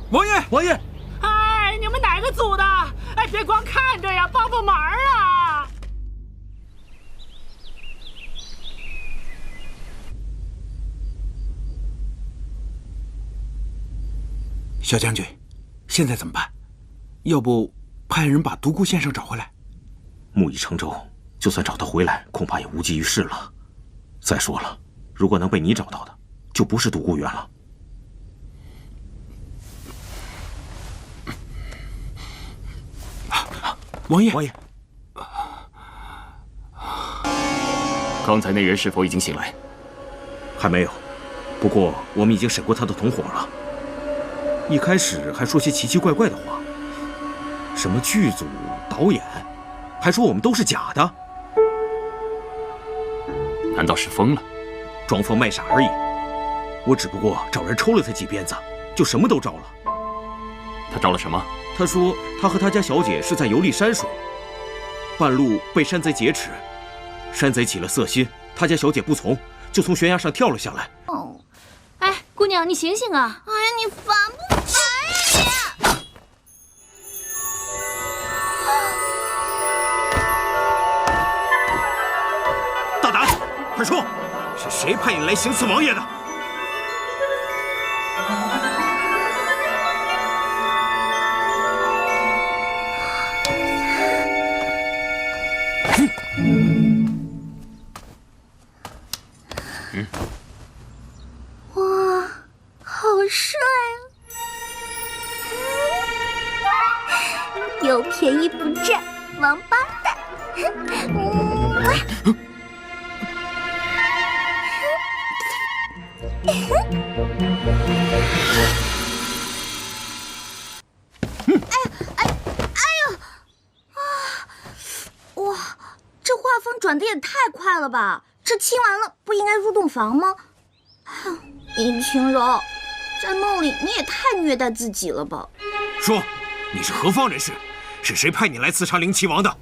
王爷，王爷，哎，你们哪个组的？哎，别光看着呀，帮帮忙啊！小将军，现在怎么办？要不派人把独孤先生找回来？木已成舟，就算找他回来，恐怕也无济于事了。再说了，如果能被你找到的，就不是独孤远了。王爷，王爷，刚才那人是否已经醒来？还没有。不过我们已经审过他的同伙了。一开始还说些奇奇怪怪的话，什么剧组、导演，还说我们都是假的。难道是疯了？装疯卖傻而已。我只不过找人抽了他几鞭子，就什么都招了。他招了什么？他说他和他家小姐是在游历山水，半路被山贼劫持，山贼起了色心，他家小姐不从，就从悬崖上跳了下来。哦，哎，姑娘，你醒醒啊！哎呀，你烦不烦呀你！大胆，快说，是谁派你来行刺王爷的？哇，好帅啊！有便宜不占，王八蛋！哇，这画风转的也太快了吧！这亲完了不应该入洞房吗？尹晴柔，在梦里你也太虐待自己了吧！说，你是何方人士？是谁派你来刺杀灵齐王的？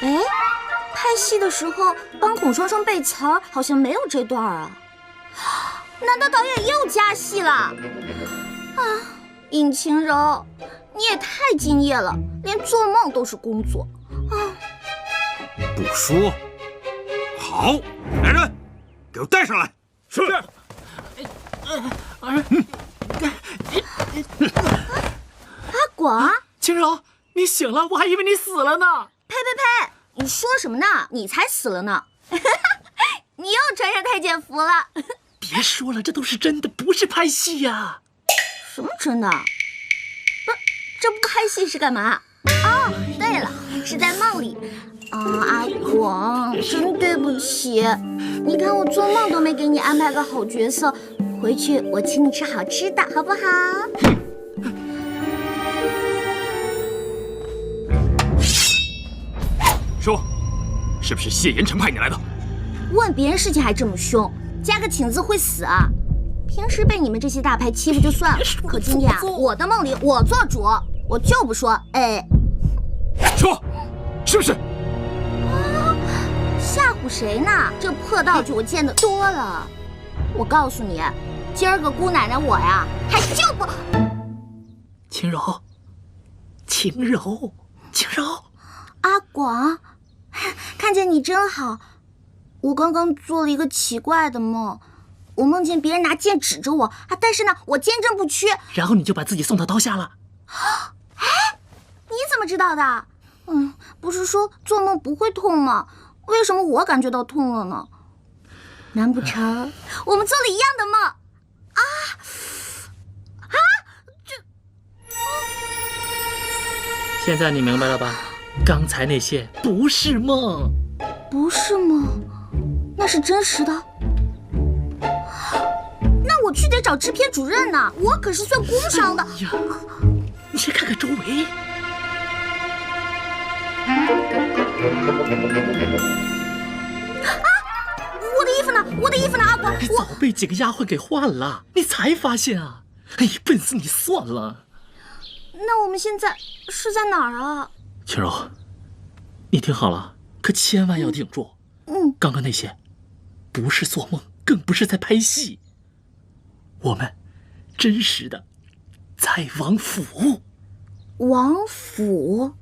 哎，拍戏的时候帮孔双双背词儿，好像没有这段啊。难道导演又加戏了？啊，尹晴柔，你也太敬业了，连做梦都是工作啊！不说。好，来人，给我带上来。是。阿广，晴柔，你醒了，我还以为你死了呢。呸！你说什么呢？你才死了呢！你又穿上太监服了。别说了，这都是真的，不是拍戏呀。什么真的？不是，这不拍戏是干嘛？哦，对了，是在梦里。阿广，真对不起，你看我做梦都没给你安排个好角色，回去我请你吃好吃的，好不好？说，是不是谢言辰派你来的？问别人事情还这么凶，加个请字会死啊！平时被你们这些大牌欺负就算了，可今天啊，我的梦里我做主，我就不说哎。说，是不是？吓唬谁呢？这破道具我见得多了。我告诉你，今儿个姑奶奶我呀，还就不……晴柔，阿广，看见你真好。我刚刚做了一个奇怪的梦，我梦见别人拿剑指着我啊，但是呢，我坚贞不屈。然后你就把自己送到刀下了。哎，你怎么知道的？不是说做梦不会痛吗？为什么我感觉到痛了呢？难不成我们做了一样的梦？现在你明白了吧？刚才那些不是梦，不是梦，那是真实的。那我去得找制片主任呢，我可是算工伤的。哎呀，你先看看周围。我的衣服呢？我的衣服呢？阿广，早被几个丫鬟给换了，你才发现啊！哎，笨死你算了。那我们现在是在哪儿啊？晴柔，你听好了，可千万要顶住。刚刚那些不是做梦，更不是在拍戏。我们真实的在王府。王府？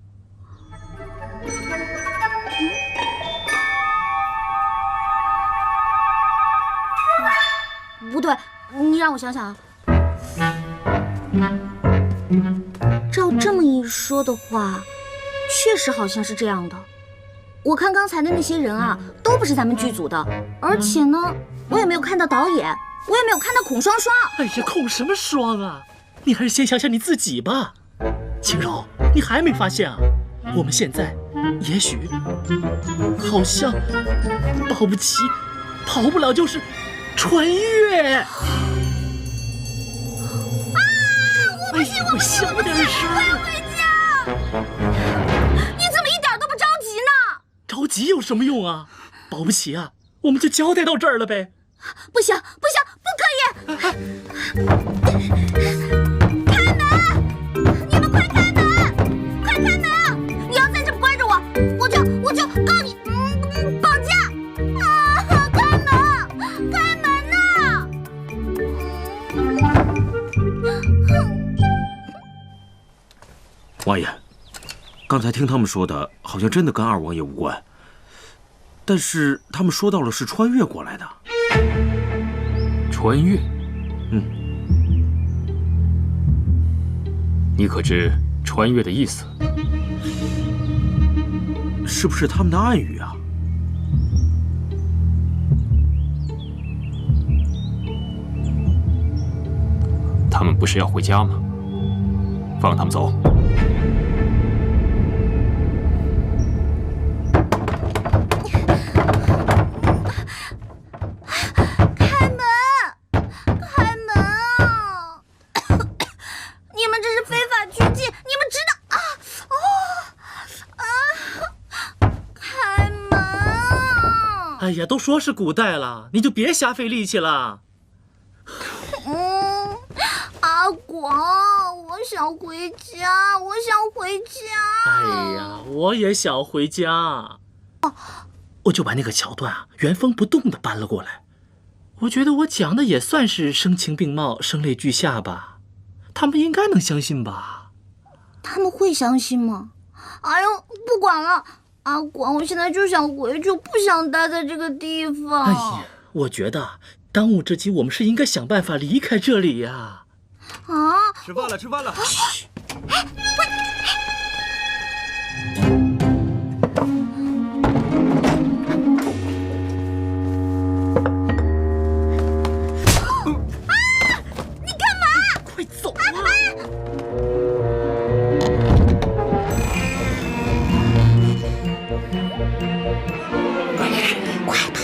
不对，你让我想想啊。照这么一说的话，确实好像是这样的。我看刚才的那些人啊，都不是咱们剧组的，而且呢，我也没有看到导演，我也没有看到孔双双。哎呀，孔什么双啊？你还是先想想你自己吧。晴柔，你还没发现啊？我们现在也许好像保不齐跑不了就是穿越。啊！我不行，我不行，我不行，我要回家。你怎么一点都不着急呢？着急有什么用啊？保不齐啊，我们就交代到这儿了呗。不行，不行，不可以！开门！你们快开门！快开门啊！你要再这么关着我，我就告你绑架！啊！开门！开门呐！王爷，刚才听他们说的，好像真的跟二王爷无关。但是他们说到了是穿越过来的。穿越？你可知穿越的意思？是不是他们的暗语啊？他们不是要回家吗？放他们走。开门！开门啊！你们这是非法拘禁，你们知道啊？开门啊！哎呀，都说是古代了，你就别瞎费力气了。阿广，我想回家，我想回家。哎呀，我也想回家。我就把那个桥段啊，原封不动的搬了过来。我觉得我讲的也算是声情并茂、声泪俱下吧，他们应该能相信吧？他们会相信吗？哎呦，不管了，阿广，我现在就想回去，我不想待在这个地方。哎呀，我觉得当务之急，我们是应该想办法离开这里呀。啊！吃饭了，吃饭了。嘘。你干嘛？快走啊！快跑！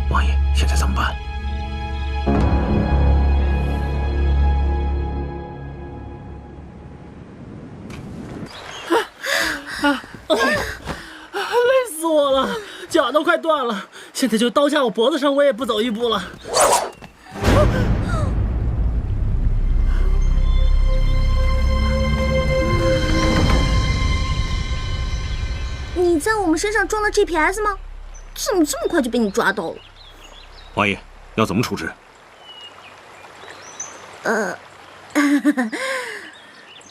王爷，现在怎么办？累死我了，脚都快断了，现在就刀架我脖子上，我也不走一步了。你在我们身上装了 GPS 吗？怎么这么快就被你抓到了？王爷，要怎么处置？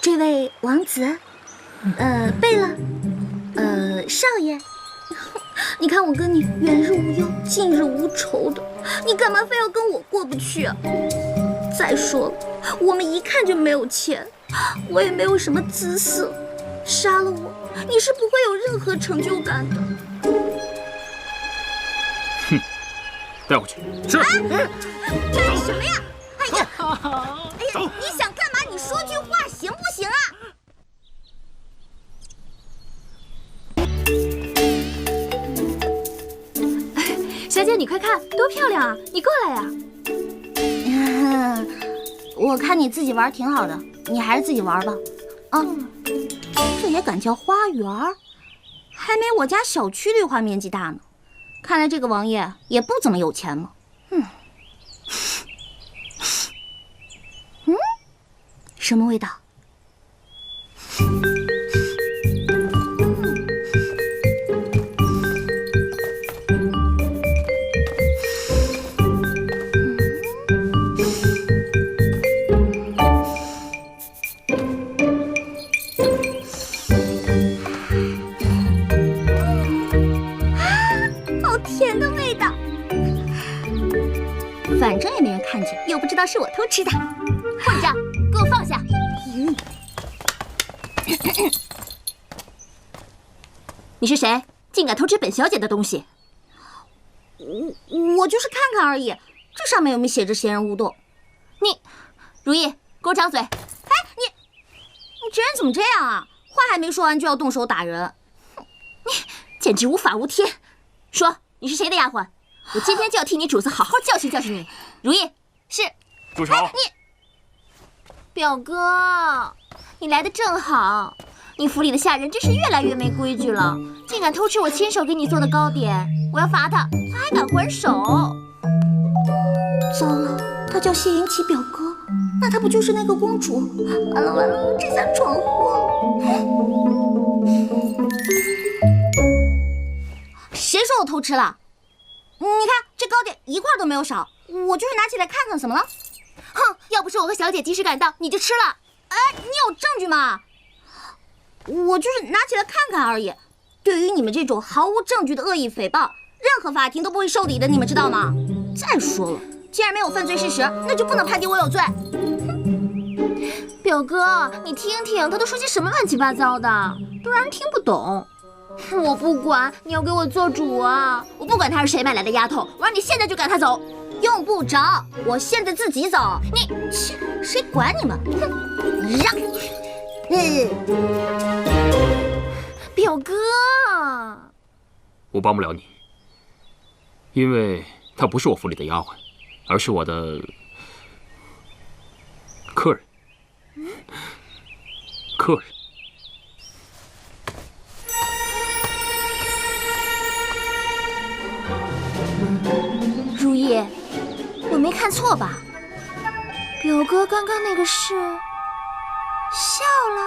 这位王子，贝勒，少爷，你看我跟你远日无忧，近日无愁的，你干嘛非要跟我过不去啊？再说了，我们一看就没有钱，我也没有什么姿色，杀了我，你是不会有任何成就感的。带回去。是。干什么呀？哎呀，你想干嘛？你说句话行不行啊？小姐，你快看，多漂亮啊！你过来呀。我看你自己玩挺好的，你还是自己玩吧。啊，这也敢叫花园？还没我家小区绿化面积大呢。看来这个王爷也不怎么有钱了。什么味道？道是我偷吃的。混账，给我放下！你是谁？竟敢偷吃本小姐的东西？我就是看看而已，这上面有没有写着闲人勿动？你，如意，给我张嘴！哎，你这人怎么这样啊？话还没说完就要动手打人，你简直无法无天！说你是谁的丫鬟？我今天就要替你主子好好教训教训你。如意，是。住手！表哥，你来的正好。你府里的下人真是越来越没规矩了，竟敢偷吃我亲手给你做的糕点，我要罚他，他还敢还手。糟了，他叫谢云奇表哥，那他不就是那个公主？完了完了，这下闯祸了。谁说我偷吃了？你看这糕点一块都没有少，我就是拿起来看看，怎么了？哼，要不是我和小姐及时赶到，你就吃了。哎，你有证据吗？我就是拿起来看看而已。对于你们这种毫无证据的恶意诽谤，任何法庭都不会受理的，你们知道吗？再说了，既然没有犯罪事实，那就不能判定我有罪。表哥，你听听，他都说些什么乱七八糟的，都让人听不懂。我不管，你要给我做主啊！我不管他是谁买来的丫头，我让你现在就赶他走。用不着，我现在自己走。你，切，谁管你们？哼，让。表哥，我帮不了你，因为她不是我府里的丫鬟，而是我的客人。客人。如意，我没看错吧？表哥刚刚那个是笑了。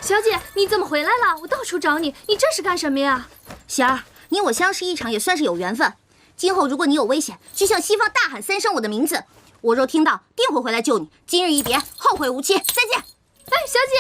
小姐，你怎么回来了？我到处找你，你这是干什么呀？贤儿，你我相识一场也算是有缘分。今后如果你有危险，就向西方大喊3声我的名字，我若听到，定会回来救你。今日一别，后会无期，再见。哎，小姐，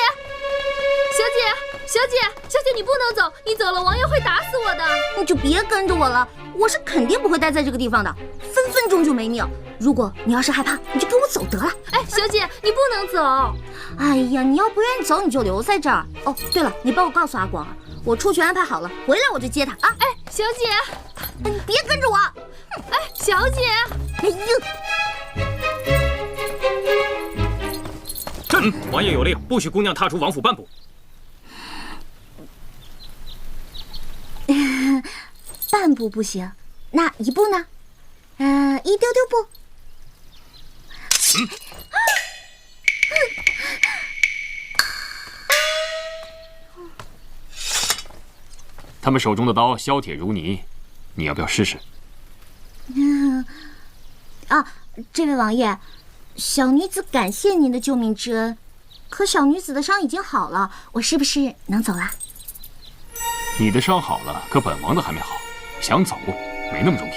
你不能走，你走了王爷会打死我的。你就别跟着我了，我是肯定不会待在这个地方的，分分钟就没命。如果你要是害怕，你就跟我走得了。哎，小姐，你不能走。哎呀，你要不愿意走，你就留在这儿。哦，对了，你帮我告诉阿广，我出去安排好了，回来我就接他啊。哎，小姐，哎，你别跟着我。哎，小姐，哎呦。王爷有令，不许姑娘踏出王府半步。半步不行，那一步呢？一丢丢步。他们手中的刀削铁如泥，你要不要试试？这位王爷，小女子感谢您的救命之恩，可小女子的伤已经好了，我是不是能走了？你的伤好了，可本王的还没好，想走没那么容易。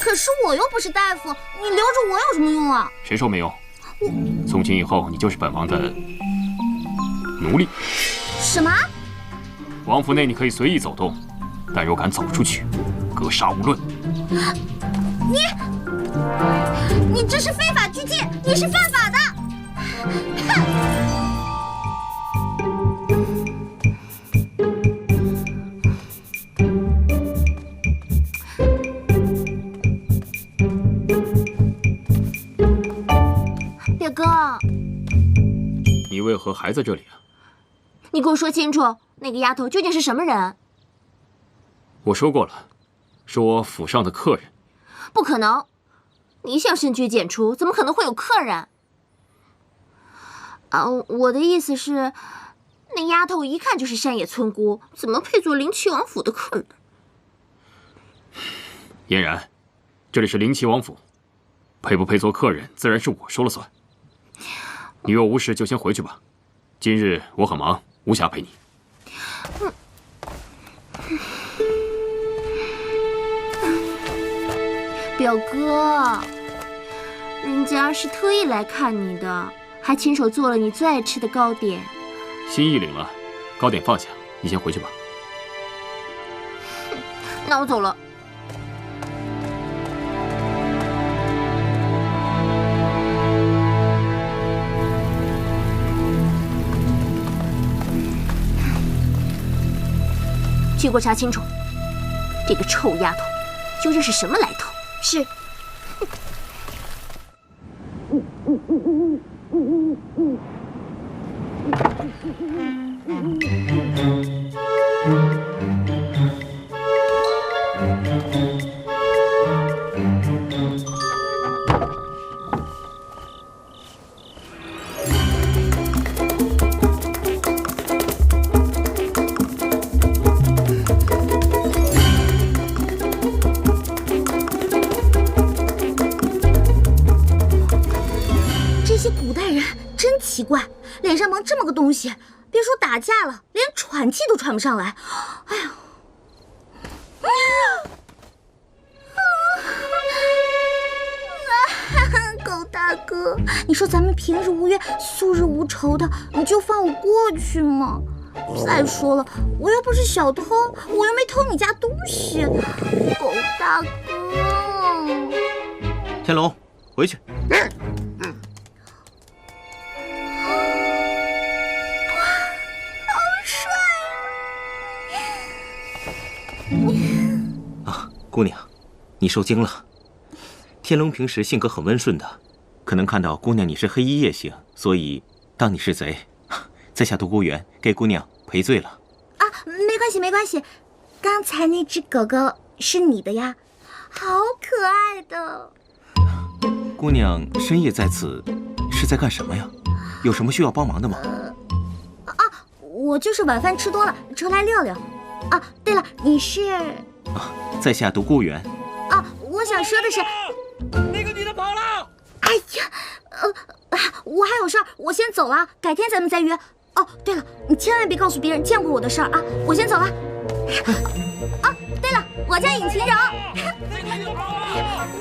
可是我又不是大夫，你留着我有什么用啊？谁说没用？从今以后，你就是本王的奴隶。什么？王府内你可以随意走动，但若敢走出去，格杀无论。你这是非法拘禁，你是犯法的！表哥，你为何还在这里啊？你给我说清楚，那个丫头究竟是什么人？我说过了，是我府上的客人。不可能，你想深居简出，怎么可能会有客人？我的意思是，那丫头一看就是山野村姑，怎么配做灵齐王府的客人？嫣然，这里是灵齐王府，配不配做客人，自然是我说了算。你若无事就先回去吧，今日我很忙，无暇陪你。表哥，人家是特意来看你的，还亲手做了你最爱吃的糕点。心意领了，糕点放下，你先回去吧。那我走了。去给我查清楚，这个臭丫头究竟是什么来头？是。这些古代人真奇怪，脸上蒙这么个东西，别说打架了，连喘气都喘不上来。哎呀！狗大哥，你说咱们平日无冤，素日无仇的，你就放我过去嘛。再说了，我又不是小偷，我又没偷你家东西。狗大哥，天龙，回去。姑娘，你受惊了。天龙平时性格很温顺的，可能看到姑娘你是黑衣夜行，所以当你是贼，在下独孤远给姑娘赔罪了。啊，没关系没关系，刚才那只狗狗是你的呀，好可爱的。姑娘深夜在此是在干什么呀？有什么需要帮忙的吗？我就是晚饭吃多了，出来溜溜。啊，对了，你是？在下独孤远。我想说的是，那个女的跑了。哎呀，我还有事儿，我先走了，改天咱们再约。哦，对了，你千万别告诉别人见过我的事儿啊！我先走了。对了，我叫尹晴柔。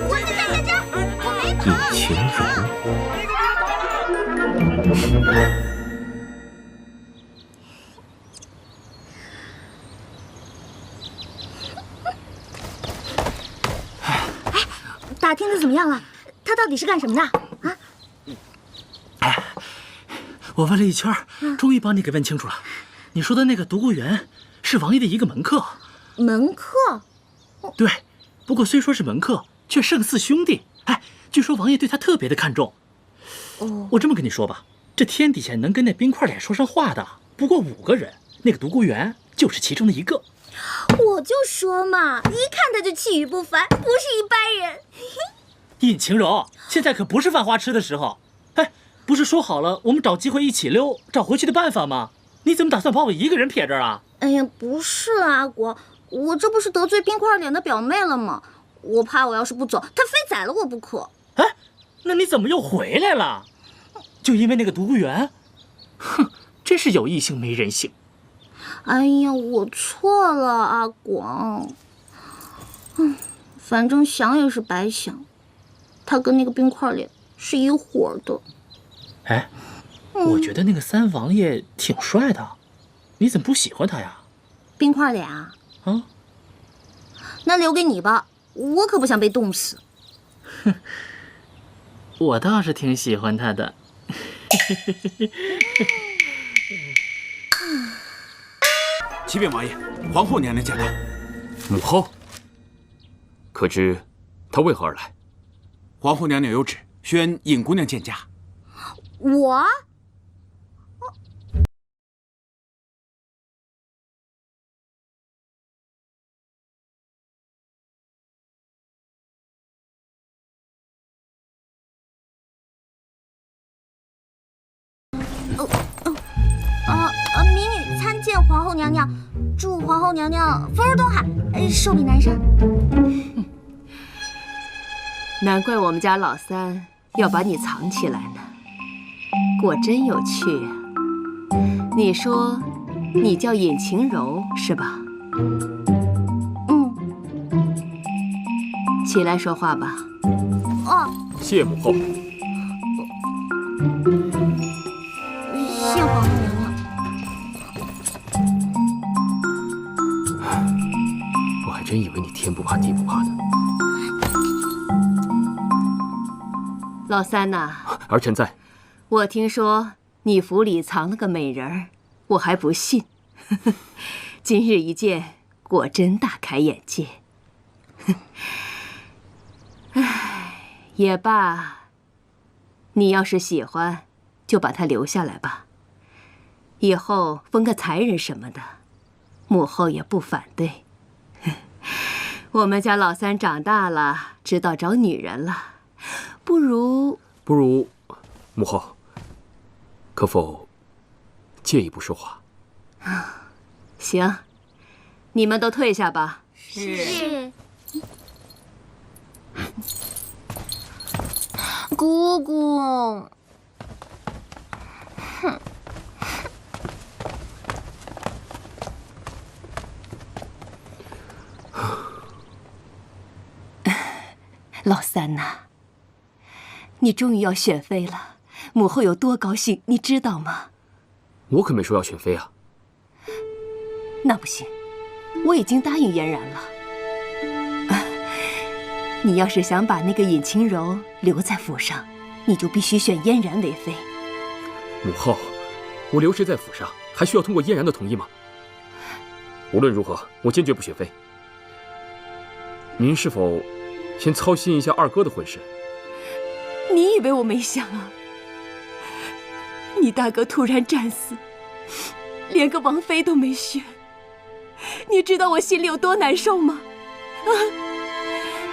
我在这，我没跑。尹晴柔。打听的怎么样了？他到底是干什么的啊？我问了一圈，终于帮你给问清楚了。你说的那个独孤园是王爷的一个门客。门客？对，不过虽说是门客，却胜似兄弟。据说王爷对他特别的看重。我这么跟你说吧，这天底下能跟那冰块脸说上话的不过5个人，那个独孤园就是其中的一个。我就说嘛，一看他就气宇不凡，不是一般人。尹晴柔，现在可不是犯花痴的时候。不是说好了我们找机会一起溜，找回去的办法吗？你怎么打算把我一个人撇这儿啊？哎呀，不是啊，阿国，我这不是得罪冰块脸的表妹了吗？我怕我要是不走，他非宰了我不可。那你怎么又回来了？就因为那个独孤园？哼，真是有异性没人性。哎呀，我错了，阿广。反正想也是白想，他跟那个冰块脸是一伙的。我觉得那个三王爷挺帅的，你怎么不喜欢他呀？冰块脸啊？那留给你吧，我可不想被冻死。我倒是挺喜欢他的。启禀王爷，皇后娘娘驾到。母后，可知她为何而来？皇后娘娘有旨，宣尹姑娘见驾。我？民女参见皇后娘娘，祝皇后娘娘福如东海，寿比南山。难怪我们家老三要把你藏起来呢，果真有趣啊！你说你叫尹晴柔是吧？起来说话吧。谢母后。谢皇后娘娘。我还真以为你天不怕地不怕的。老三呐，儿臣在。我听说你府里藏了个美人儿，我还不信。今日一见，果真大开眼界。唉，也罢，你要是喜欢，就把他留下来吧。以后封个才人什么的，母后也不反对。我们家老三长大了，知道找女人了，不如，母后，可否借一步说话？行，你们都退下吧。是。姑姑，老三呐，你终于要选妃了，母后有多高兴，你知道吗？我可没说要选妃啊。那不行，我已经答应嫣然了。你要是想把那个尹晴柔留在府上，你就必须选嫣然为妃。母后，我留谁在府上，还需要通过嫣然的同意吗？无论如何，我坚决不选妃。您是否先操心一下二哥的婚事？你以为我没想啊？你大哥突然战死，连个王妃都没选，你知道我心里有多难受吗？啊！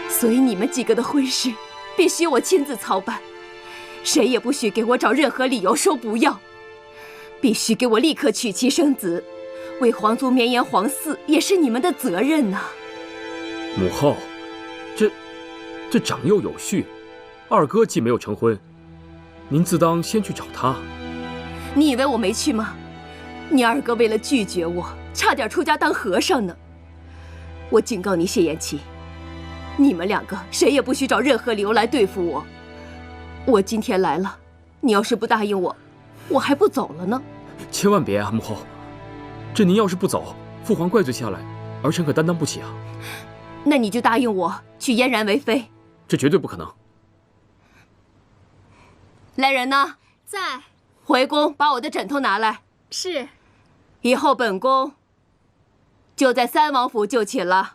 所以你们几个的婚事必须我亲自操办，谁也不许给我找任何理由说不要，必须给我立刻娶妻生子，为皇族绵延皇嗣也是你们的责任呐。母后，这长幼有序，二哥既没有成婚，您自当先去找他。你以为我没去吗？你二哥为了拒绝我，差点出家当和尚呢。我警告你，谢延琪，你们两个谁也不许找任何理由来对付我。我今天来了，你要是不答应我，我还不走了呢。千万别啊，母后，这您要是不走，父皇怪罪下来，儿臣可担当不起啊。那你就答应我娶嫣然为妃。这绝对不可能。来人呢？在。回宫把我的枕头拿来。是。以后本宫就在三王府就寝了。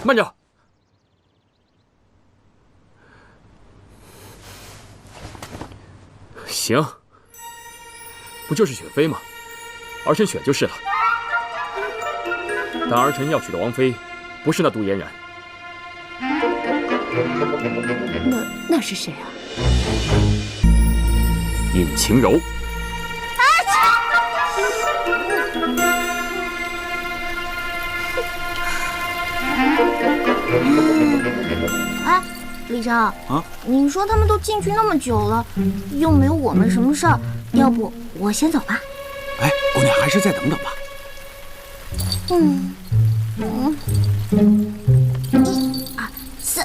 慢着。行，不就是选妃吗？儿臣选就是了。但儿臣要娶的王妃，不是那杜嫣然。那是谁啊？尹晴柔。哎，李章啊，你说他们都进去那么久了，又没有我们什么事儿，要不我先走吧？哎，姑娘还是再等等吧。1、2、3，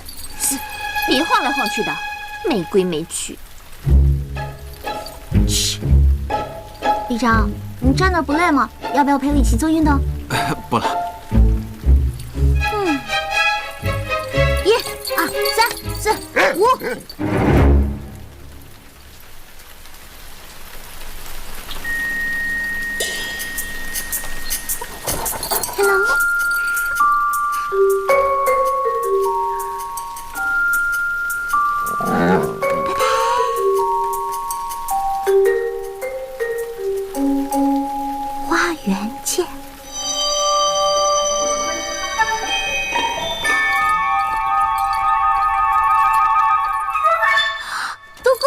别晃来晃去的，没规没矩。李章，你站那不累吗？要不要陪我一起做运动？不了。1、2、3、4、5。Hello。花园见。杜哥，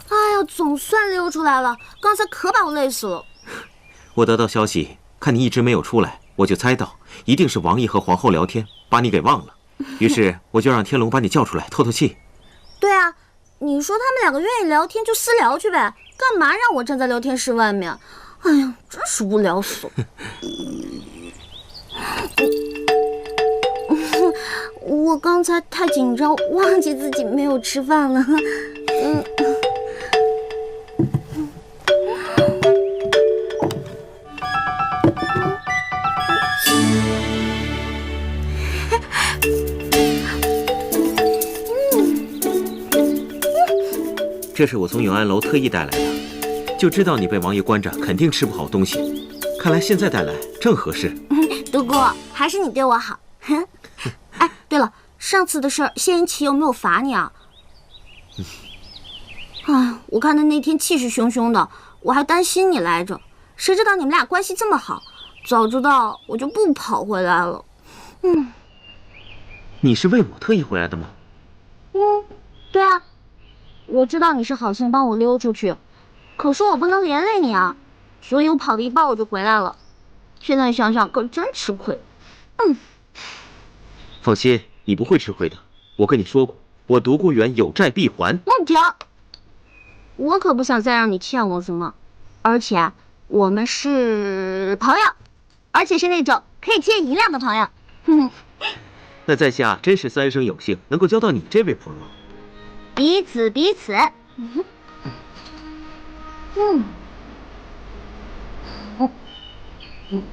哎呀，总算溜出来了，刚才可把我累死了。我得到消息，看你一直没有出来，我就猜到一定是王爷和皇后聊天，把你给忘了。于是我就让天龙把你叫出来透透气。对啊，你说他们两个愿意聊天就私聊去呗，干嘛让我站在聊天室外面？哎呀，真是无聊死了。我刚才太紧张，忘记自己没有吃饭了。这是我从永安楼特意带来的，就知道你被王爷关着，肯定吃不好东西。看来现在带来正合适。独孤，还是你对我好。哎，对了，上次的事儿，谢云奇有没有罚你啊？哎，我看他那天气势汹汹的，我还担心你来着。谁知道你们俩关系这么好，早知道我就不跑回来了。你是为我特意回来的吗？对啊，我知道你是好心帮我溜出去，可是我不能连累你啊，所以我跑了一半我就回来了。现在想想可真吃亏。放心，你不会吃亏的。我跟你说过，我独孤远有债必还。慢点，我可不想再让你欠我什么，而且我们是朋友，而且是那种可以借银两的朋友。那在下真是三生有幸，能够交到你这位朋友。彼此彼此。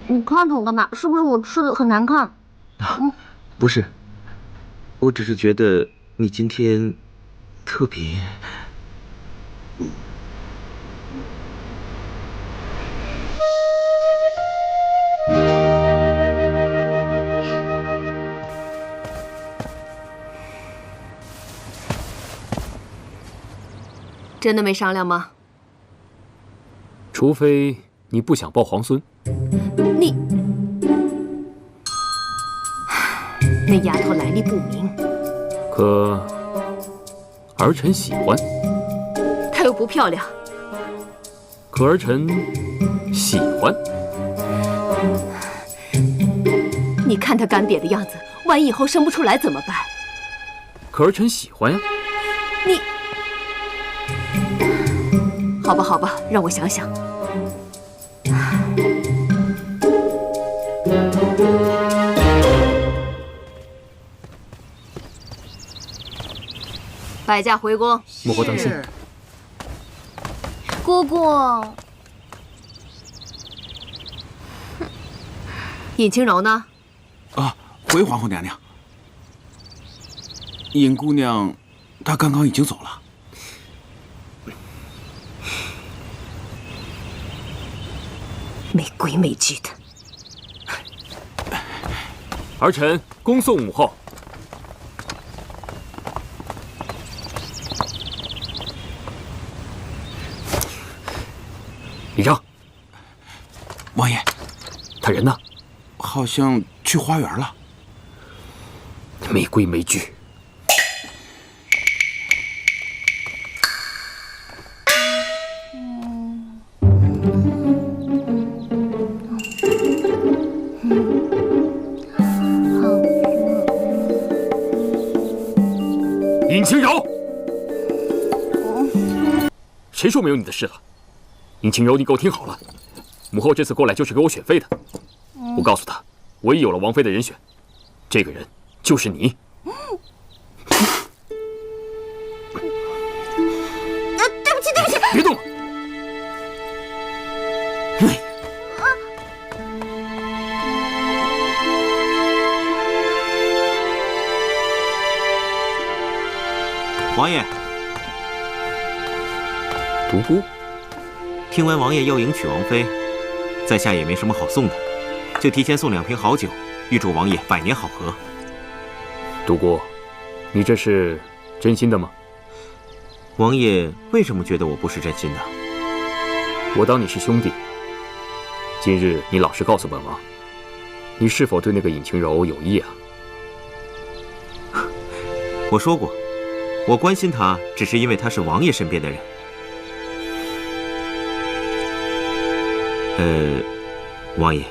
你看着我干嘛？是不是我吃的很难看？不是，我只是觉得你今天特别。真的没商量吗？除非你不想抱皇孙。你那丫头来历不明，可儿臣喜欢。她又不漂亮。可儿臣喜欢。你看她干瘪的样子，万一以后生不出来怎么办？可儿臣喜欢呀。你，好吧好吧，让我想想。摆驾回宫。母后当心。姑姑，尹清柔呢？啊，回皇后娘娘。尹姑娘，她刚刚已经走了。没规没矩的。儿臣恭送母后。李让，王爷，他人呢？好像去花园了。没规没矩。尹清柔，谁说没有你的事了？尹清柔，你给我听好了，母后这次过来就是给我选妃的。我告诉她，我已有了王妃的人选，这个人就是你。对不起对不起，别动了。王爷，独孤，听闻王爷要迎娶王妃，在下也没什么好送的，就提前送2瓶好酒，预祝王爷百年好合。独孤，你这是真心的吗？王爷为什么觉得我不是真心的？我当你是兄弟。今日你老实告诉本王，你是否对那个尹清柔有意啊？我说过，我关心她，只是因为她是王爷身边的人。王爷，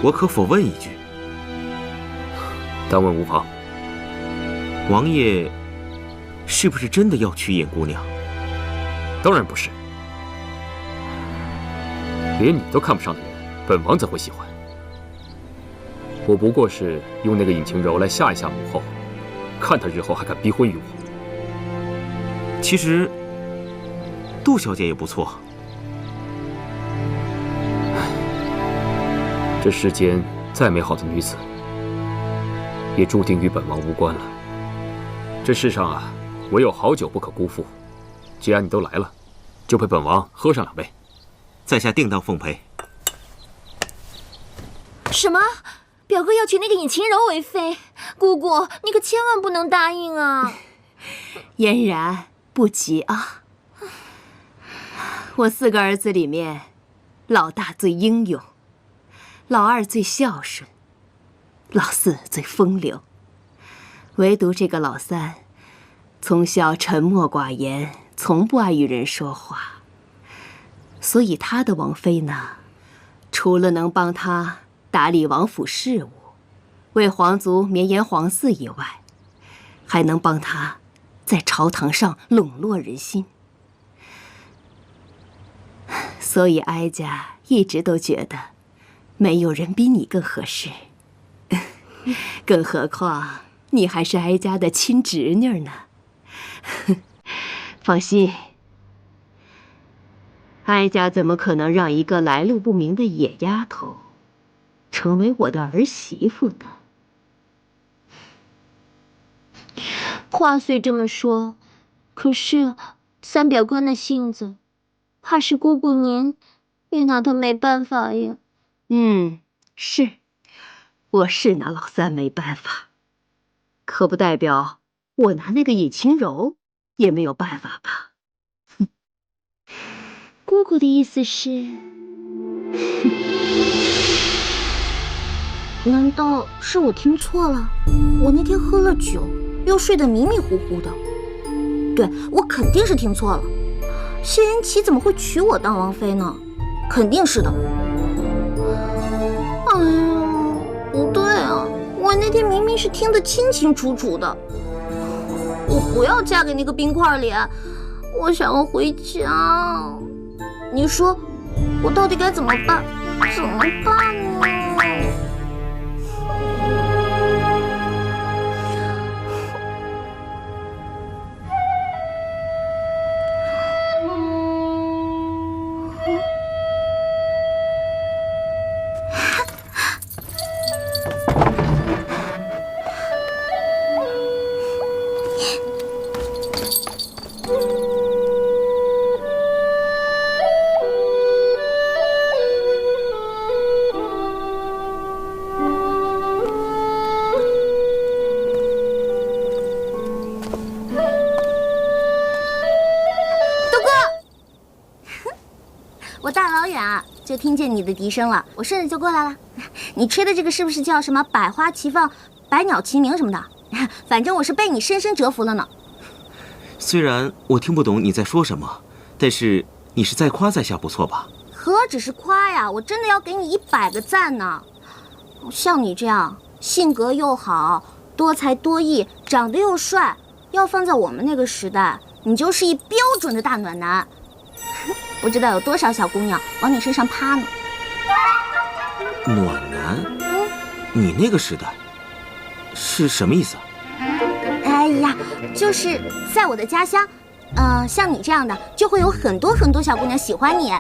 我可否问一句？但问无妨。王爷是不是真的要娶尹姑娘？当然不是。连你都看不上的人，本王怎会喜欢？我不过是用那个尹清柔来吓一吓母后，看她日后还敢逼婚于我。其实，杜小姐也不错。这世间再美好的女子，也注定与本王无关了。这世上啊，唯有好酒不可辜负。既然你都来了，就陪本王喝上2杯。在下定当奉陪。什么？表哥要娶那个尹晴柔为妃？姑姑，你可千万不能答应啊！嫣然，不急啊。我4个儿子里面，老大最英勇，老二最孝顺，老4最风流，唯独这个老3，从小沉默寡言，从不爱与人说话。所以他的王妃呢，除了能帮他打理王府事务，为皇族绵延皇嗣以外，还能帮他在朝堂上笼络人心。所以哀家一直都觉得，没有人比你更合适。更何况你还是哀家的亲侄女呢。放心，哀家怎么可能让一个来路不明的野丫头成为我的儿媳妇呢？话虽这么说，可是三表哥那性子，怕是姑姑您也拿他没办法呀。是，我是拿老3没办法，可不代表我拿那个尹晴柔也没有办法吧？姑姑的意思是，难道是我听错了？我那天喝了酒，又睡得迷迷糊糊的。对，我肯定是听错了。谢云琪怎么会娶我当王妃呢？肯定是的。哎呀，不对啊，我那天明明是听得清清楚楚的。我不要嫁给那个冰块脸，我想要回家。你说，我到底该怎么办？怎么办呢？我大老远啊就听见你的笛声了，我顺着就过来了。你吹的这个是不是叫什么百花齐放、百鸟齐鸣什么的？反正我是被你深深折服了呢。虽然我听不懂你在说什么，但是你是在夸在下不错吧？何止是夸呀，我真的要给你100个赞呢。像你这样性格又好、多才多艺、长得又帅，要放在我们那个时代，你就是一标准的大暖男。不知道有多少小姑娘往你身上趴呢。暖男？你那个时代是什么意思啊？哎呀，就是在我的家乡，像你这样的就会有很多很多小姑娘喜欢你。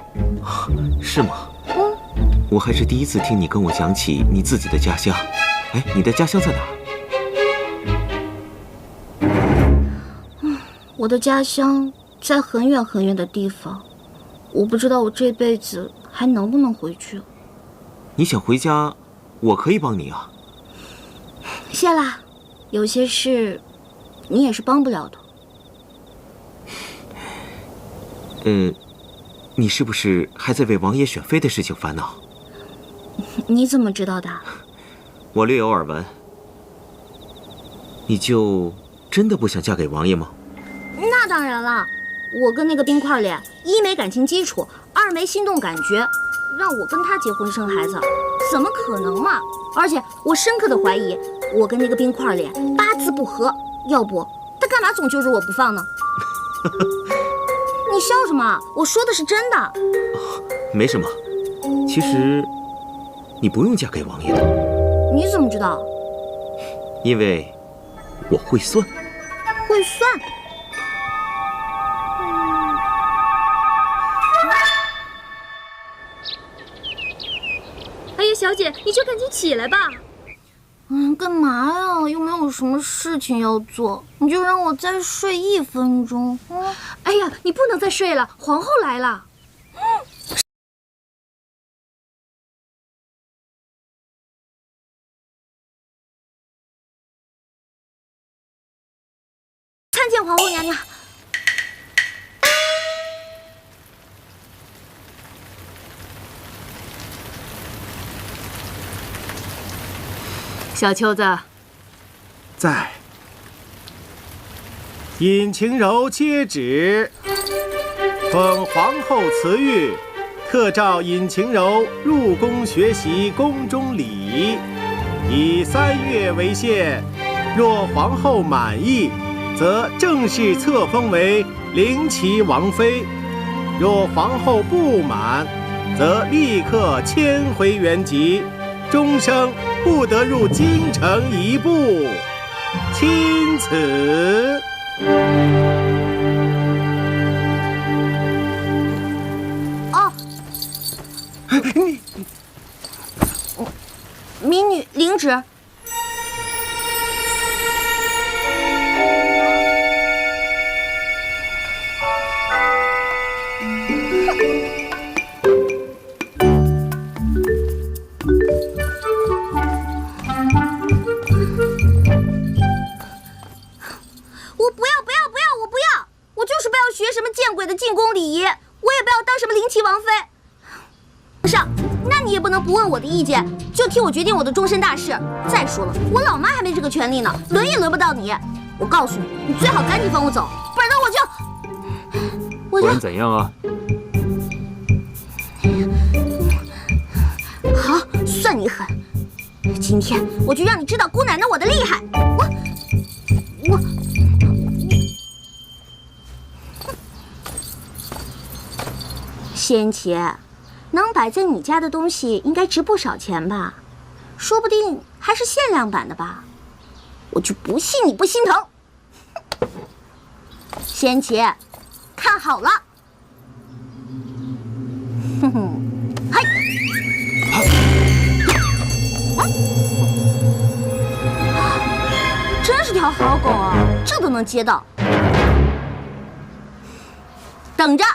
是吗？我还是第一次听你跟我讲起你自己的家乡。哎，你的家乡在哪儿？我的家乡在很远很远的地方，我不知道我这辈子还能不能回去。你想回家，我可以帮你啊。谢啦，有些事你也是帮不了的。你是不是还在为王爷选妃的事情烦恼？你怎么知道的？我略有耳闻。你就真的不想嫁给王爷吗？那当然了，我跟那个冰块脸，一没感情基础，二没心动感觉，让我跟他结婚生孩子，怎么可能嘛？而且我深刻的怀疑，我跟那个冰块脸八字不合，要不他干嘛总揪着我不放呢？你笑什么？我说的是真的。没什么，其实你不用嫁给王爷的。你怎么知道？因为我会算。会算？哎呀，小姐，你就赶紧起来吧。干嘛呀？又没有什么事情要做，你就让我再睡1分钟。哎呀，你不能再睡了，皇后来了。见皇后娘娘。小秋子，在。尹晴柔接旨，奉皇后慈谕，特召尹晴柔入宫学习宫中礼仪，以3月为限。若皇后满意，则正式册封为灵齐王妃；若皇后不满，则立刻迁回原籍，终生不得入京城一步。钦此。哦，民女领旨。进宫礼仪，我也不要当什么灵齐王妃。上，那你也不能不问我的意见，就替我决定我的终身大事。再说了，我老妈还没这个权利呢，轮也轮不到你。我告诉你，你最好赶紧放我走，不然我就……不然怎样啊？好，算你狠。今天我就让你知道姑奶奶我的厉害。我。仙琪，能摆在你家的东西应该值不少钱吧？说不定还是限量版的吧？我就不信你不心疼。仙琪，看好了。哼哼，嘿，真是条好狗啊，这都能接到。等着。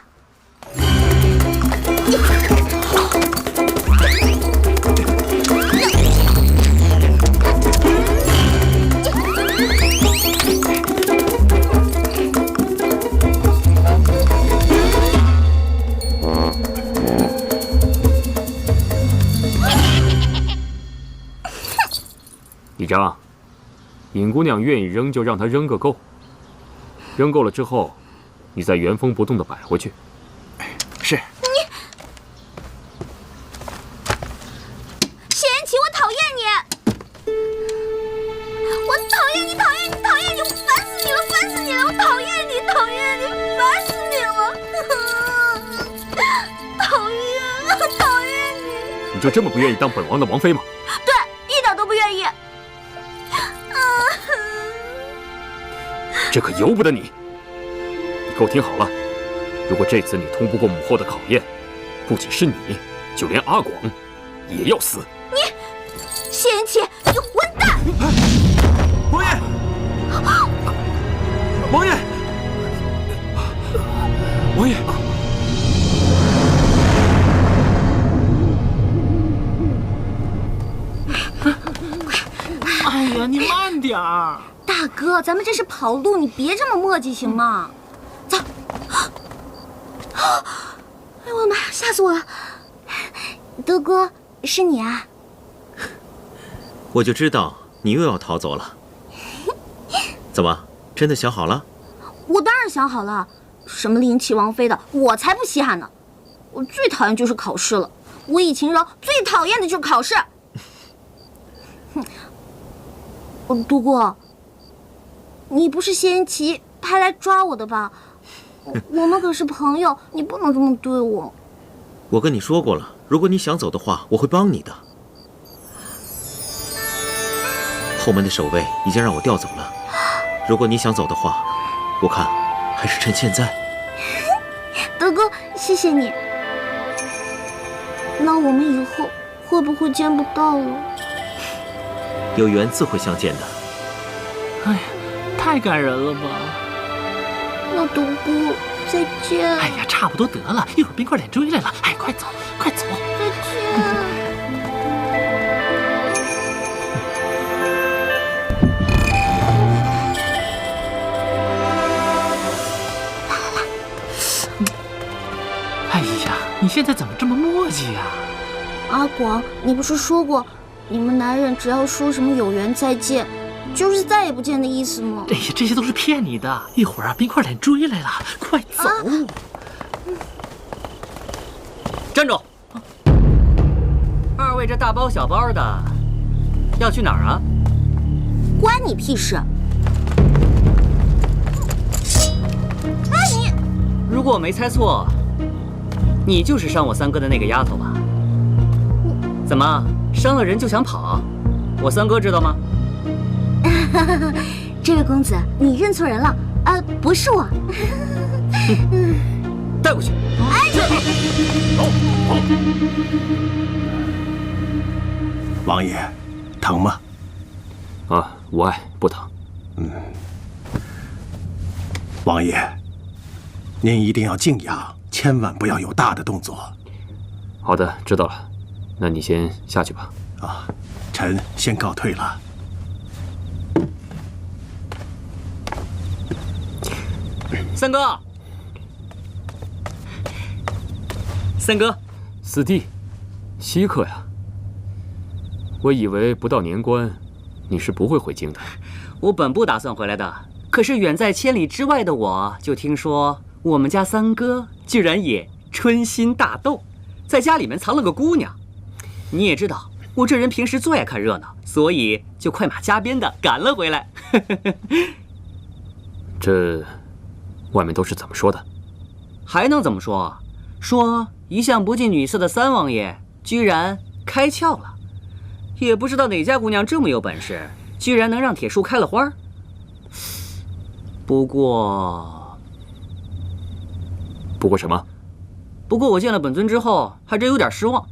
李章，尹姑娘愿意扔就让她扔个够，扔够了之后，你再原封不动地摆回去。是。谢言齐，我讨厌你！我讨厌你，讨厌你，讨厌你！我烦死你了，烦死你了！我讨厌你，讨厌你，烦死你了！讨厌，讨厌你！你就这么不愿意当本王的王妃吗？对，一点都不愿意。这可由不得你！你给我听好了，如果这次你通不过母后的考验，不仅是你，就连阿广也要死。你，谢言齐，你混蛋！王爷，王爷，王爷！哎呀，你慢点儿！大哥，咱们这是跑路，你别这么磨叽行吗？走！哎呦我的妈，吓死我了！德哥，是你啊？我就知道你又要逃走了。怎么，真的想好了？我当然想好了，什么灵齐王妃的，我才不稀罕呢！我最讨厌就是考试了，我尹晴柔最讨厌的就是考试。哼，独孤，你不是谢言齐派来抓我的吧？我们可是朋友，你不能这么对我。我跟你说过了，如果你想走的话，我会帮你的。后门的守卫已经让我调走了，如果你想走的话，我看还是趁现在。德哥，谢谢你。那我们以后会不会见不到了？有缘自会相见的。哎呀，太感人了吧！那独孤，再见。哎呀，差不多得了，一会儿冰块脸追来了。哎，快走，快走！再见。哎呀，你现在怎么这么磨叽呀？阿广，你不是说过，你们男人只要说什么有缘再见，就是再也不见的意思吗？哎呀，这些都是骗你的。一会儿啊，冰块脸追来了，快走！站住！二位这大包小包的，要去哪儿啊？关你屁事！哎你！如果我没猜错，你就是伤我三哥的那个丫头吧？怎么伤了人就想跑？我三哥知道吗？这位公子，你认错人了，不是我。带过去。王爷，疼吗？啊，无碍，不疼。王爷，您一定要静养，千万不要有大的动作。好的，知道了。那你先下去吧。啊，臣先告退了。三哥，三哥，四弟，稀客呀！我以为不到年关，你是不会回京的。我本不打算回来的，可是远在千里之外的我，就听说我们家三哥居然也春心大动，在家里面藏了个姑娘。你也知道，我这人平时最爱看热闹，所以就快马加鞭的赶了回来。这外面都是怎么说的？还能怎么说？说一向不近女色的三王爷居然开窍了，也不知道哪家姑娘这么有本事，居然能让铁树开了花。不过什么？不过我见了本尊之后，还真有点失望。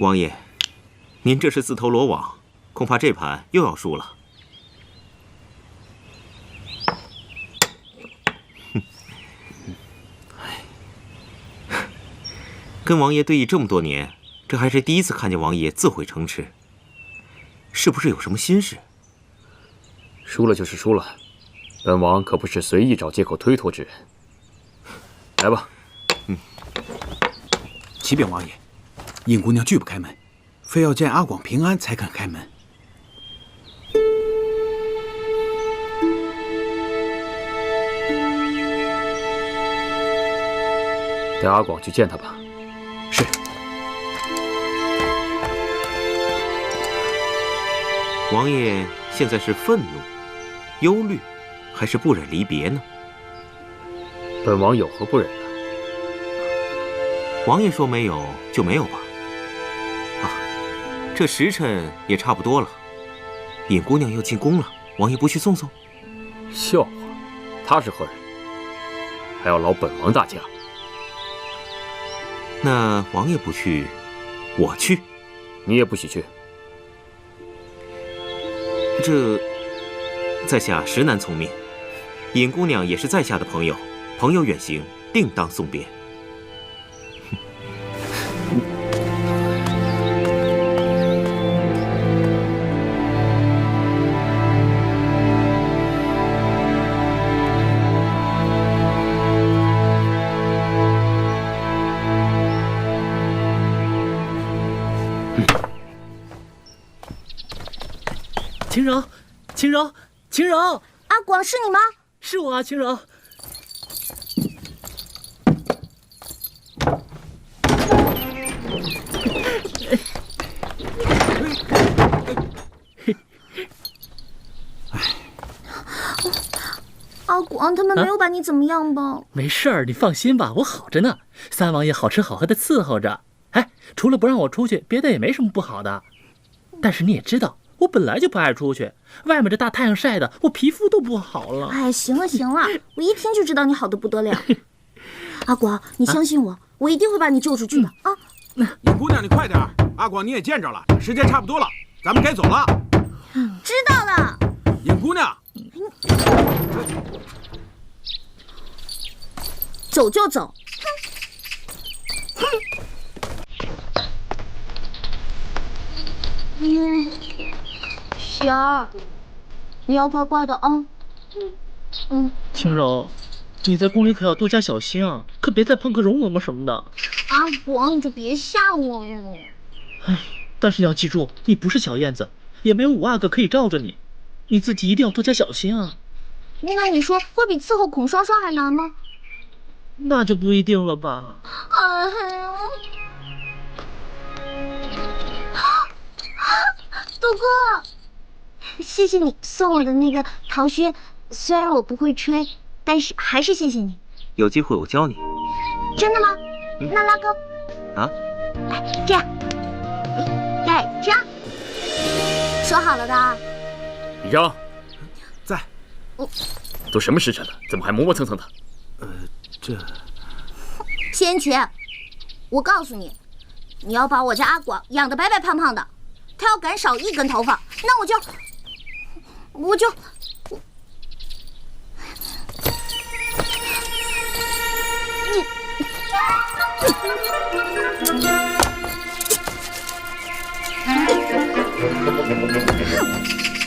王爷，您这是自投罗网，恐怕这盘又要输了。跟王爷对弈这么多年，这还是第一次看见王爷自毁城池，是不是有什么心事？输了就是输了，本王可不是随意找借口推脱之人。来吧。启禀王爷，尹姑娘拒不开门，非要见阿广平安才肯开门。带阿广去见他吧。是。王爷现在是愤怒、忧虑，还是不忍离别呢？本王有何不忍呢？王爷说没有就没有吧。啊，这时辰也差不多了，尹姑娘要进宫了，王爷不去送送？笑话，她是何人？还要劳本王大驾？那王爷不去，我去。你也不许去。这在下实难从命。尹姑娘也是在下的朋友，朋友远行，定当送别。秦柔，秦柔，秦柔，阿广是你吗？是我啊，秦柔。阿广他们没有把你怎么样吧？没事儿，你放心吧，我好着呢。三王爷好吃好喝的伺候着。哎，除了不让我出去，别的也没什么不好的。但是你也知道，我本来就不爱出去，外面这大太阳晒的，我皮肤都不好了。哎，行了行了，我一听就知道你好的不得了。阿广，你相信我，我一定会把你救出去的啊！尹姑娘，你快点儿，阿广你也见着了，时间差不多了，咱们该走了。知道了。尹姑娘，走就走。喜儿，你要乖乖的啊。青柔，你在宫里可要多加小心啊，可别再碰个容嬷嬷什么的。阿广，你就别吓我哟。哎，但是你要记住，你不是小燕子，也没有五阿哥可以罩着你，你自己一定要多加小心啊。那你说会比伺候孔双双还难吗？那就不一定了吧。哎呀，豆哥，谢谢你送我的那个陶靴，虽然我不会吹，但是还是谢谢你。有机会我教你。真的吗？那拉钩。啊？来，这样。来，这样。说好了的。李章，在。都什么时辰了，怎么还磨磨蹭蹭的？这仙曲，我告诉你，你要把我家阿广养得白白胖胖的，他要敢少一根头发，那我就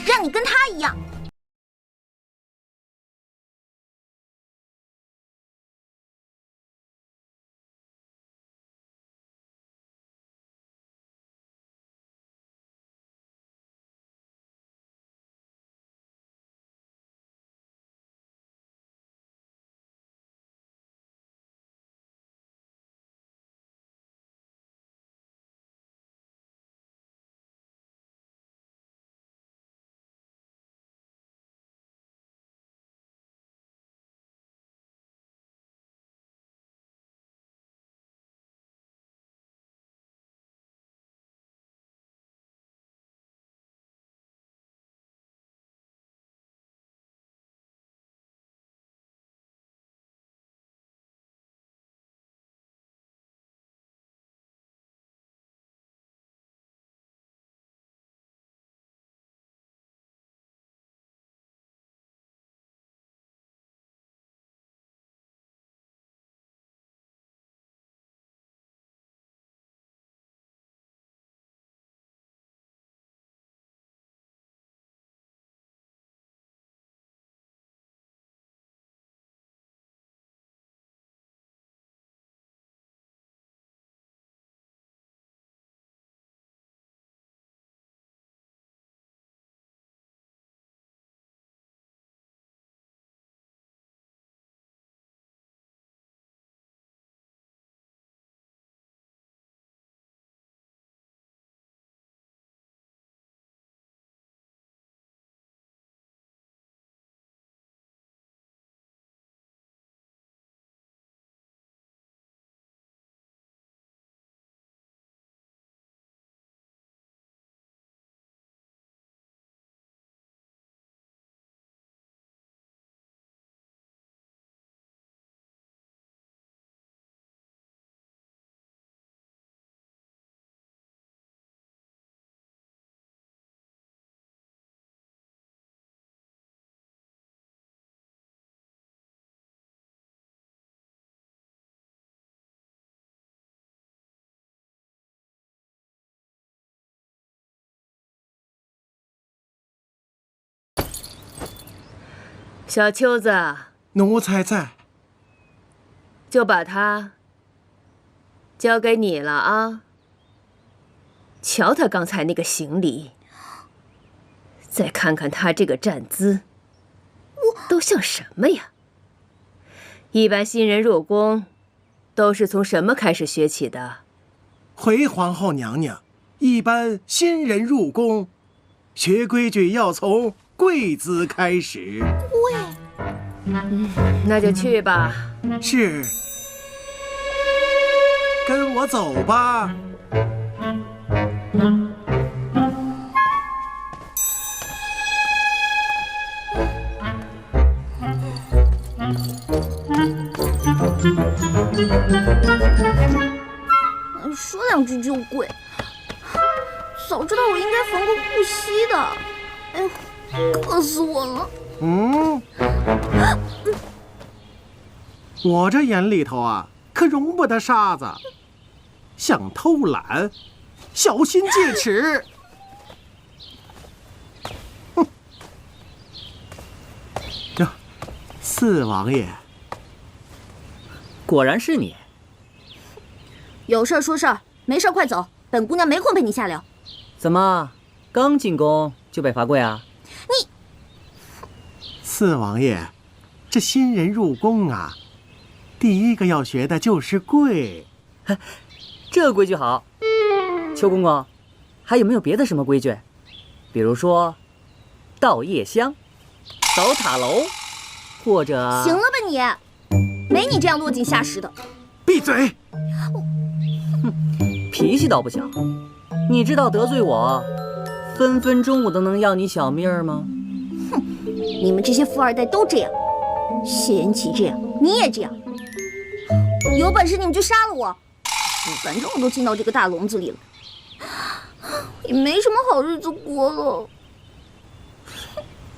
让你跟他一样。小秋子，奴才在。就把他交给你了啊！瞧他刚才那个行礼，再看看他这个站姿，都像什么呀？一般新人入宫，都是从什么开始学起的？回皇后娘娘，一般新人入宫，学规矩要从跪姿开始。那就去吧。是。跟我走吧。说两句就跪，早知道我应该缝个护膝的。哎呦，硌死我了！我这眼里头啊，可容不得沙子。想偷懒，小心戒尺！哼！哟，四王爷，果然是你。有事说事儿，没事快走。本姑娘没空陪你瞎聊。怎么，刚进宫就被罚跪啊？你，四王爷，这新人入宫啊，第一个要学的就是跪。这规矩好。邱公公，还有没有别的什么规矩？比如说，倒夜香、扫塔楼，或者……行了吧你，没你这样落井下石的。闭嘴！脾气倒不小，你知道得罪我，分分钟我都能要你小命儿吗？哼，你们这些富二代都这样，谢延琪这样，你也这样。有本事你们就杀了我！反正我都进到这个大笼子里了，也没什么好日子过了。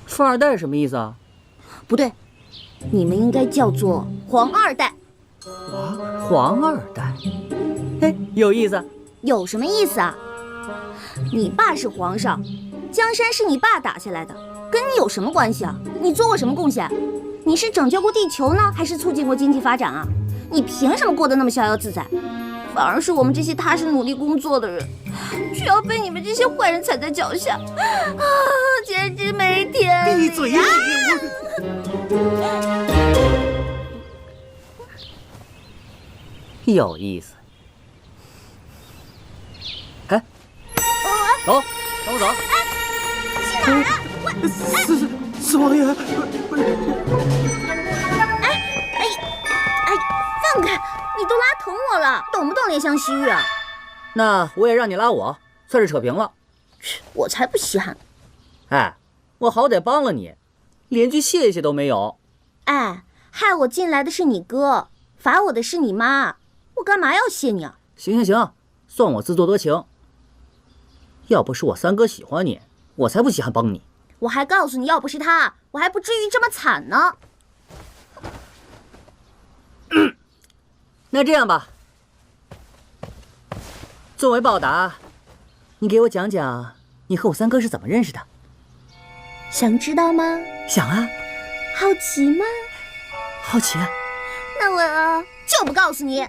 富二代什么意思啊？不对，你们应该叫做皇二代。皇二代？哎，有意思。有什么意思啊？你爸是皇上，江山是你爸打下来的，跟你有什么关系啊？你做过什么贡献？你是拯救过地球呢，还是促进过经济发展啊？你凭什么过得那么逍遥自在？反而是我们这些踏实努力工作的人，却要被你们这些坏人踩在脚下，啊，简直没天理！闭嘴！有意思。哎，走，跟我走。去哪儿啊？四王爷，放开！你都拉疼我了，懂不懂怜香惜玉啊？那我也让你拉我，算是扯平了。我才不稀罕！哎，我好歹帮了你，连句谢谢都没有。哎，害我进来的是你哥，罚我的是你妈，我干嘛要谢你啊？行，算我自作多情。要不是我三哥喜欢你，我才不稀罕帮你。我还告诉你，要不是他，我还不至于这么惨呢。那这样吧，作为报答，你给我讲讲你和我三哥是怎么认识的。想知道吗？想啊。好奇吗？好奇啊。那我就不告诉你。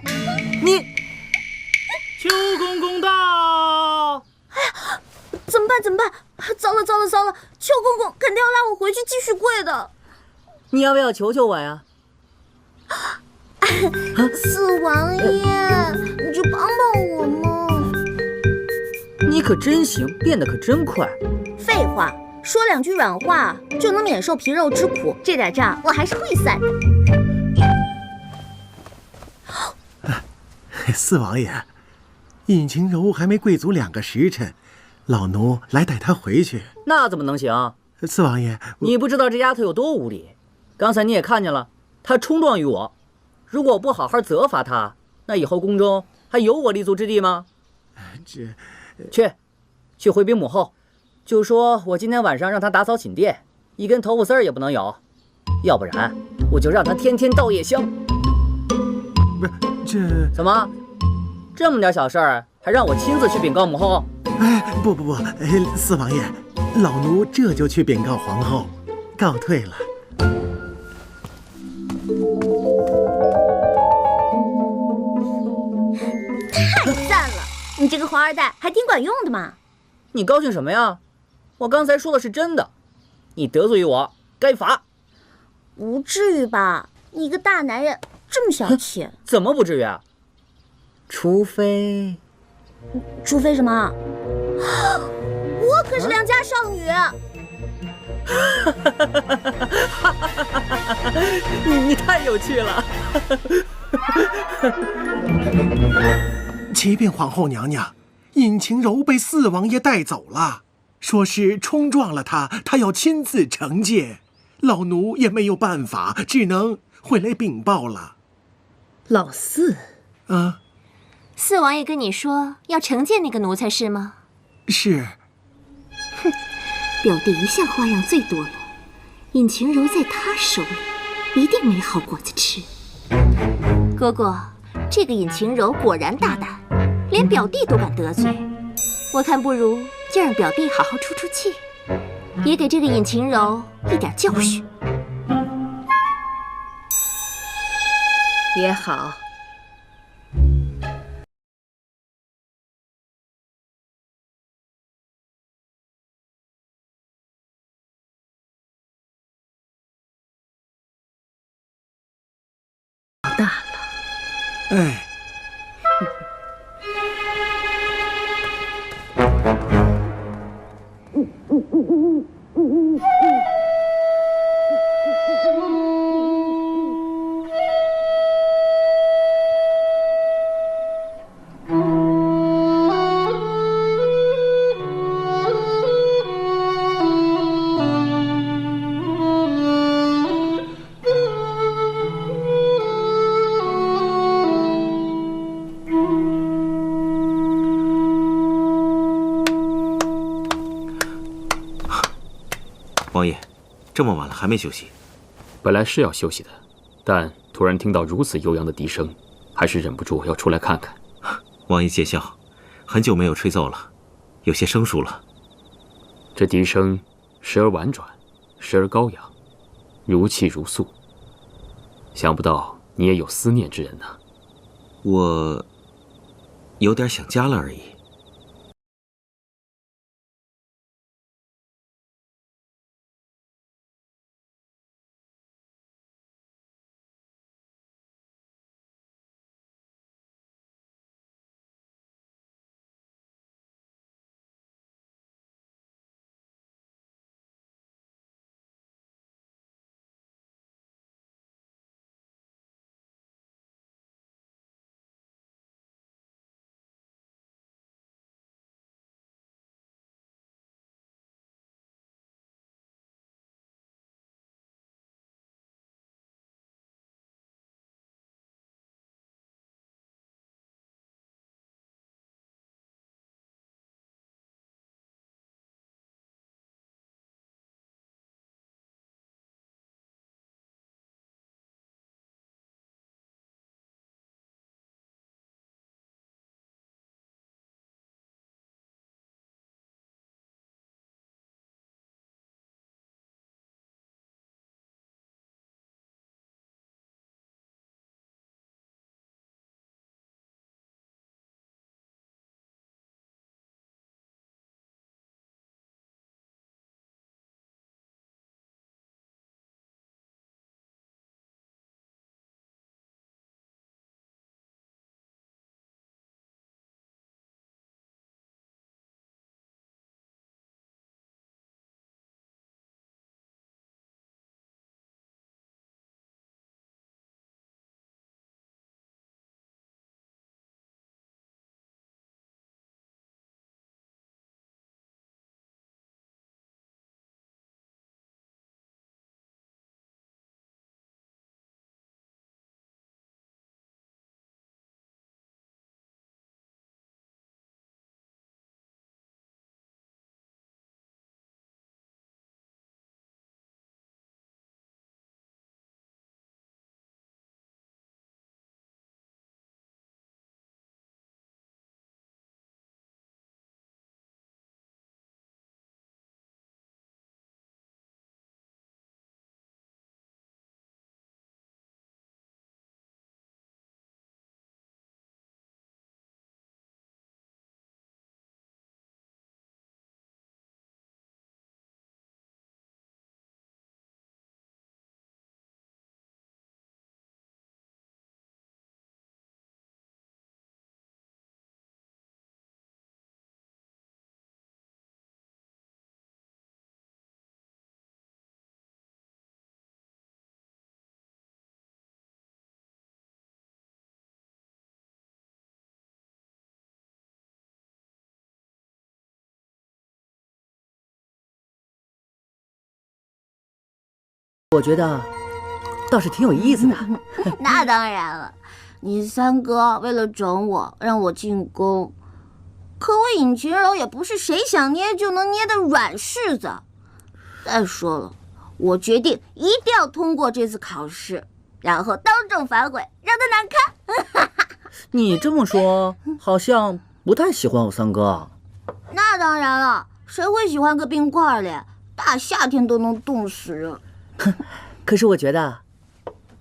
你，邱公公到！哎呀，怎么办？糟了！邱公公肯定要拉我回去继续跪的。你要不要求求我呀？四王爷，你就帮帮我嘛！你可真行，变得可真快。废话，说两句软话就能免受皮肉之苦，这点账我还是会算的。四王爷，尹晴柔还没跪足2个时辰，老奴来带她回去。那怎么能行？四王爷，你不知道这丫头有多无礼。刚才你也看见了，她冲撞于我。如果我不好好责罚她，那以后宫中还有我立足之地吗？去回禀母后，就说我今天晚上让她打扫寝殿，一根头发丝儿也不能有，要不然我就让她天天倒夜香。不是这怎么，这么点小事儿还让我亲自去禀告母后？哎，不，四王爷，老奴这就去禀告皇后，告退了。你这个皇二代还挺管用的嘛。你高兴什么呀？我刚才说的是真的，你得罪于我，该罚。不至于吧？你个大男人这么小气？怎么不至于啊？除非什么？我可是良家少女。你太有趣了。启禀皇后娘娘，尹晴柔被四王爷带走了，说是冲撞了他，他要亲自惩戒。老奴也没有办法，只能回来禀报了。老四，啊，四王爷跟你说要惩戒那个奴才是吗？是。哼，表弟一向花样最多了，尹晴柔在他手里一定没好果子吃。哥哥，这个尹晴柔果然大胆，连表弟都敢得罪。我看不如就让表弟好好出出气，也给这个尹晴柔一点教训。也好。大了。哎。王爷，这么晚了还没休息？本来是要休息的，但突然听到如此悠扬的笛声，还是忍不住要出来看看。王爷见笑，很久没有吹奏了，有些生疏了。这笛声时而婉转，时而高扬，如泣如诉。想不到你也有思念之人呢。我有点想家了而已。我觉得倒是挺有意思的。那当然了，你三哥为了整我，让我进宫，可我尹晴柔也不是谁想捏就能捏的软柿子。再说了，我决定一定要通过这次考试，然后当众反悔，让他难看。你这么说，好像不太喜欢我三哥。那当然了，谁会喜欢个冰块嘞？大夏天都能冻死人。可是我觉得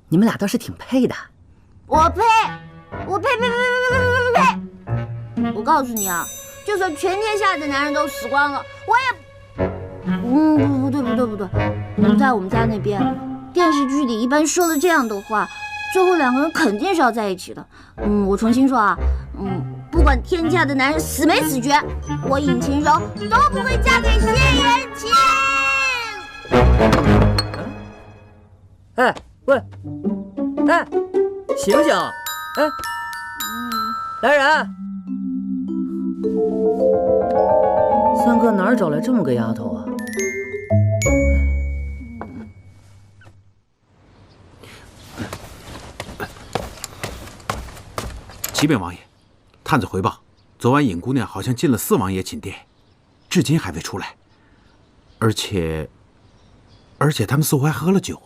你们俩倒是挺配的。我呸！我呸呸呸呸呸呸呸呸！我告诉你啊，就算全天下的男人都死光了，我也……不对，在我们家那边，电视剧里一般说了这样的话，最后两个人肯定是要在一起的。我重新说啊，不管天下的男人死没死绝，我尹晴柔都不会嫁给谢元清。哎，喂，哎，醒醒！哎，来人！三哥哪儿找来这么个丫头啊？启禀王爷，探子回报，昨晚尹姑娘好像进了四王爷寝殿，至今还未出来，而且他们似乎还喝了酒。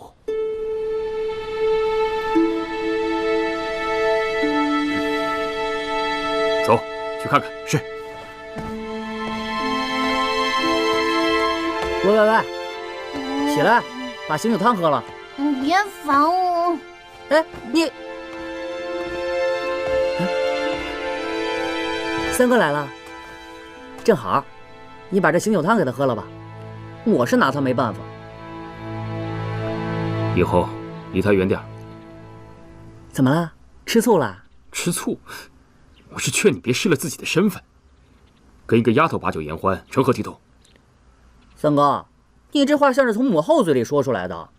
走，去看看。是。喂，起来，把醒酒汤喝了。你别烦我。哎，你。三哥来了，正好，你把这醒酒汤给他喝了吧，我是拿他没办法。以后离他远点。怎么了？吃醋了？吃醋？我是劝你别失了自己的身份，跟一个丫头把酒言欢，成何体统？三哥，你这话像是从母后嘴里说出来的。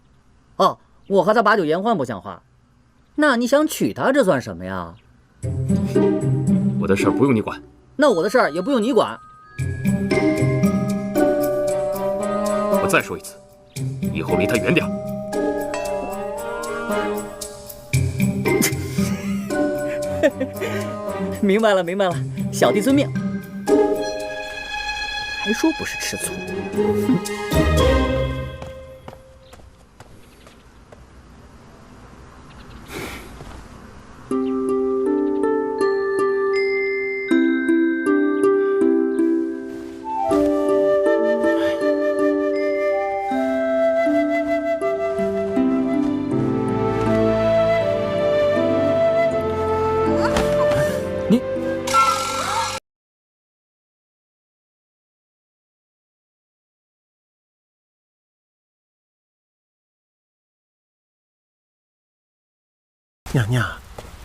哦，我和他把酒言欢不像话，那你想娶她，这算什么呀？我的事儿不用你管。那我的事儿也不用你管。我再说一次，以后离他远点。明白了，小弟遵命。还说不是吃醋。娘娘，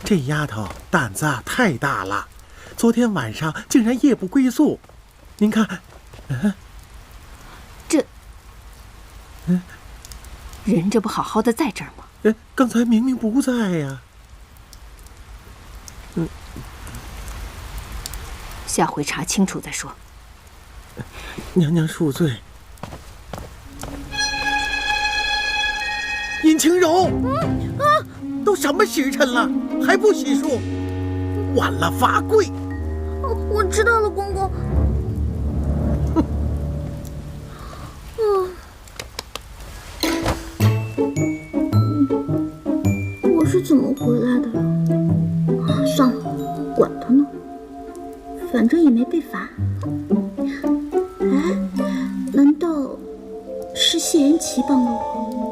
这丫头胆子太大了，昨天晚上竟然夜不归宿。您看，人这不好好的在这儿吗？刚才明明不在呀。下回查清楚再说。娘娘恕罪。尹晴柔，都什么时辰了，还不洗漱？晚了罚跪。我知道了，公公。我是怎么回来的呀？算了，管他呢，反正也没被罚。哎，难道是谢元琪帮了我？